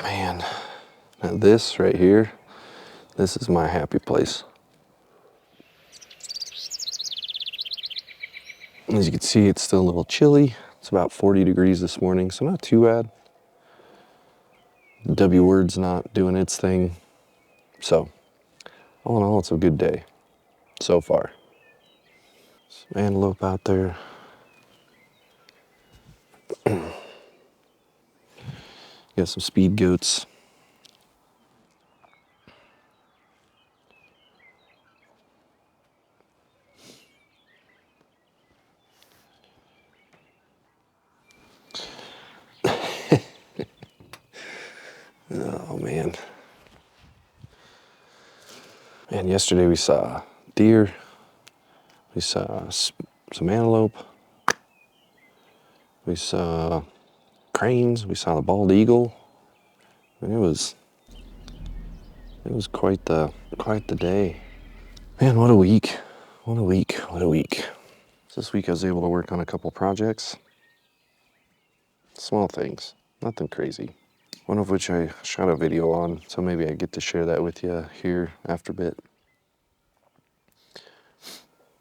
Man, now this right here, this is my happy place. As you can see, it's still a little chilly. It's about 40 degrees this morning, so not too bad. The W word's not doing its thing. So, all in all, it's a good day so far. Some antelope out there. Got some speed goats. Oh man. And yesterday we saw deer. We saw some antelope. We saw cranes. We saw the bald eagle. And it was quite the day. Man, what a week. What a week. What a week. So this week I was able to work on a couple projects. Small things, nothing crazy. One of which I shot a video on, so maybe I get to share that with you here after a bit.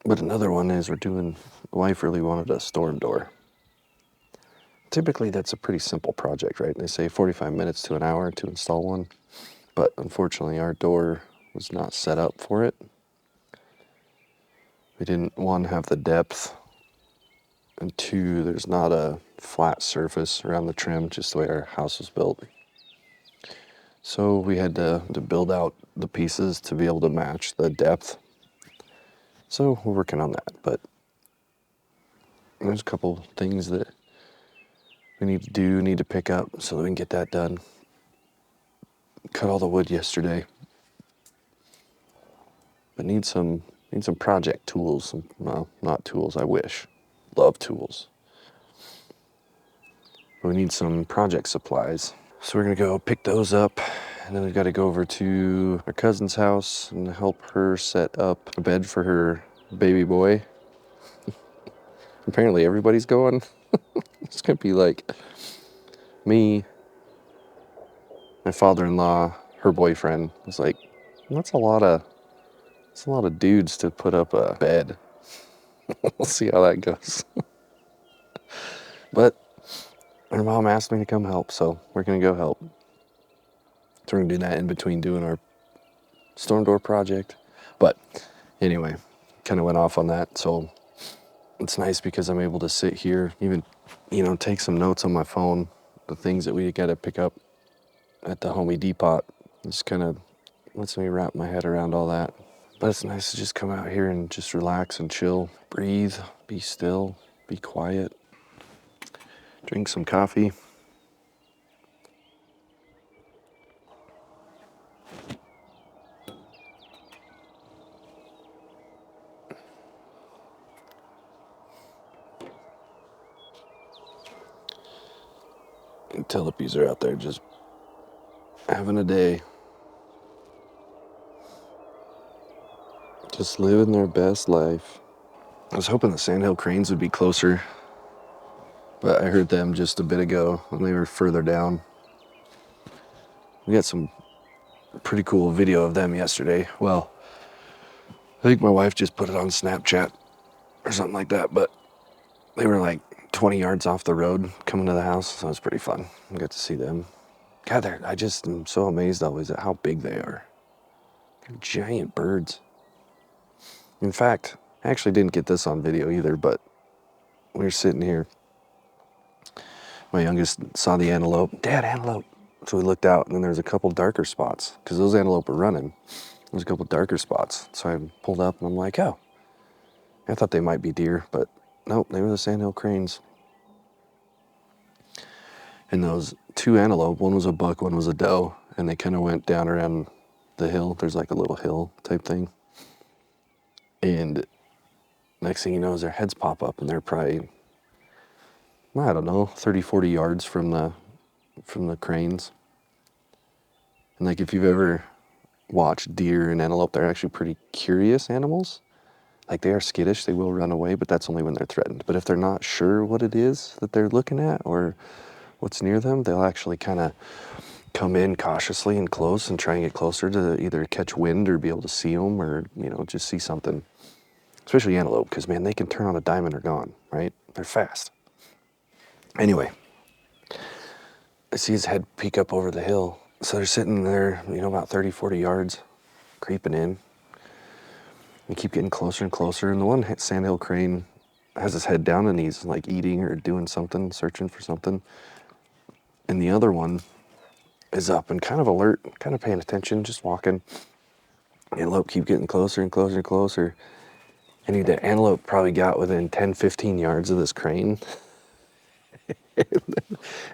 But another one is the wife really wanted a storm door. Typically that's a pretty simple project, right? They say 45 minutes to an hour to install one. But unfortunately our door was not set up for it. We didn't, one, have the depth, and two, there's not a flat surface around the trim, just the way our house was built. So we had to build out the pieces to be able to match the depth. So we're working on that, but there's a couple things that we need to pick up so that we can get that done. Cut all the wood yesterday, but need some project tools. Well, not tools, I wish. Love tools. But we need some project supplies. So we're gonna go pick those up, and then we've got to go over to our cousin's house and help her set up a bed for her baby boy. Apparently everybody's going. It's gonna be like me, my father-in-law, her boyfriend. It's like, that's a lot of dudes to put up a bed. We'll see how that goes. But her mom asked me to come help, so we're gonna go help. So we're gonna do that in between doing our storm door project. But anyway, kind of went off on that. So it's nice because I'm able to sit here, even, take some notes on my phone, the things that we got to pick up at the Home Depot. Just kind of lets me wrap my head around all that. But it's nice to just come out here and just relax and chill, breathe, be still, be quiet, drink some coffee. And Telepes are out there just having a day. Just living their best life. I was hoping the sandhill cranes would be closer, but I heard them just a bit ago and they were further down. We got some pretty cool video of them yesterday. Well, I think my wife just put it on Snapchat or something like that, but they were like 20 yards off the road coming to the house, so it was pretty fun. I got to see them. God, I just am so amazed always at how big they are. They're giant birds. In fact, I actually didn't get this on video either, but we were sitting here. My youngest saw the antelope. Dad, antelope. So we looked out, and then there was a couple darker spots, because those antelope were running. There was a couple darker spots. So I pulled up, and I'm like, oh. I thought they might be deer, but nope, they were the sandhill cranes. And those two antelope, one was a buck, one was a doe, and they kind of went down around the hill. There's like a little hill type thing. And next thing you know is their heads pop up, and they're probably, I don't know, 30, 40 yards from the cranes. And like if you've ever watched deer and antelope, they're actually pretty curious animals. Like they are skittish, they will run away, but that's only when they're threatened. But if they're not sure what it is that they're looking at or what's near them, they'll actually kind of come in cautiously and close and try and get closer to either catch wind or be able to see them, or, you know, just see something. Especially antelope, because, man, they can turn on a dime and they're gone, right? They're fast. Anyway, I see his head peek up over the hill. So they're sitting there, you know, about 30, 40 yards, creeping in. We keep getting closer and closer, and the one sandhill crane has his head down and he's like eating or doing something, searching for something. And the other one is up and kind of alert, kind of paying attention, just walking. Antelope keep getting closer and closer and closer. And the antelope probably got within 10, 15 yards of this crane.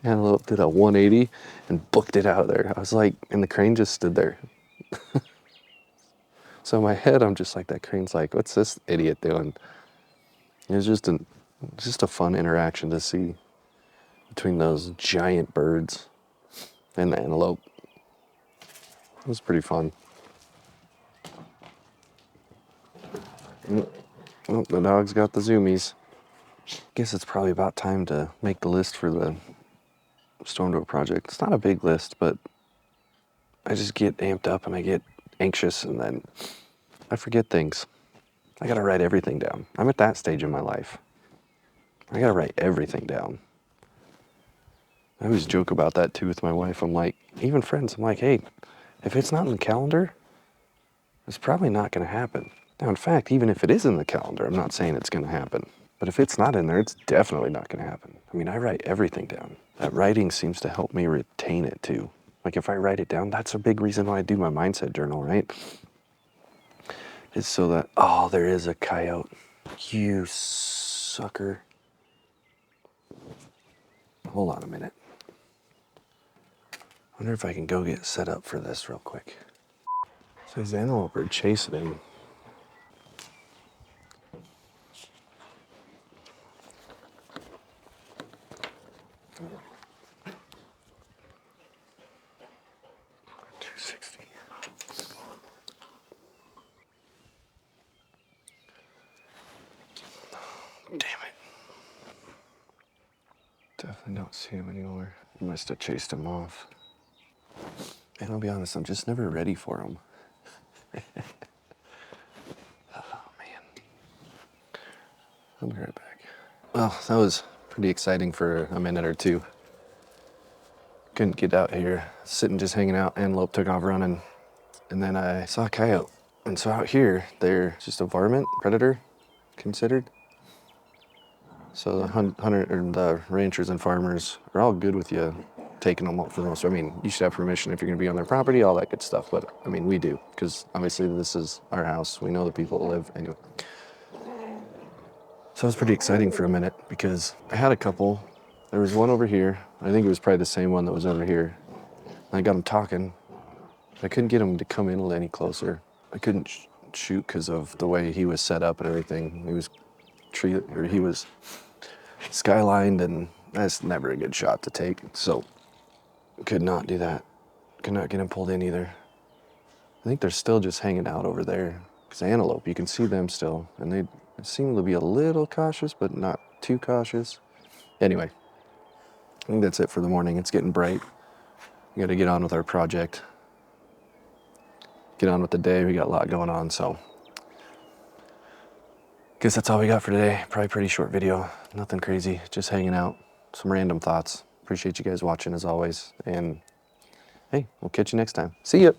Antelope did a 180 and booked it out of there. I was like, and the crane just stood there. So in my head, I'm just like, that crane's like, what's this idiot doing? It was just a fun interaction to see between those giant birds and the antelope. It was pretty fun. Oh, the dog's got the zoomies. Guess it's probably about time to make the list for the storm door project. It's not a big list, but I just get amped up and I get anxious and then I forget things. I gotta write everything down. I'm at that stage in my life. I gotta write everything down. I always joke about that too with my wife. I'm like, even friends, I'm like, hey, if it's not in the calendar, it's probably not gonna happen. Now, in fact, even if it is in the calendar, I'm not saying it's gonna happen. But if it's not in there, it's definitely not gonna happen. I mean, I write everything down. That writing seems to help me retain it too. Like if I write it down, that's a big reason why I do my mindset journal, right? It's so that, oh, there is a coyote. You sucker. Hold on a minute. I wonder if I can go get set up for this real quick. So these antelope are chasing him. Damn it. Definitely don't see him anymore. He must have chased him off. And I'll be honest, I'm just never ready for him. Oh, man. I'll be right back. Well, that was pretty exciting for a minute or two. Couldn't get out here. Sitting just hanging out. Antelope took off running. And then I saw a coyote. And so out here, they're just a varmint, predator considered. So the hunter or the ranchers and farmers are all good with you taking them out for the most. I mean, you should have permission if you're going to be on their property, all that good stuff. But I mean, we do, because obviously this is our house. We know the people that live anyway. So it was pretty exciting for a minute because I had a couple. There was one over here. I think it was probably the same one that was over here. I got him talking. I couldn't get him to come in any closer. I couldn't shoot because of the way he was set up and everything. He was skylined, and that's never a good shot to take. So could not do that. Could not get him pulled in either. I think they're still just hanging out over there. Because antelope, you can see them still, and they seem to be a little cautious, but not too cautious. Anyway, I think that's it for the morning. It's getting bright. We got to get on with our project. Get on with the day. We got a lot going on, so guess that's all we got for today. Probably pretty short video. Nothing crazy. Just hanging out. Some random thoughts. Appreciate you guys watching as always. And hey, we'll catch you next time. See ya.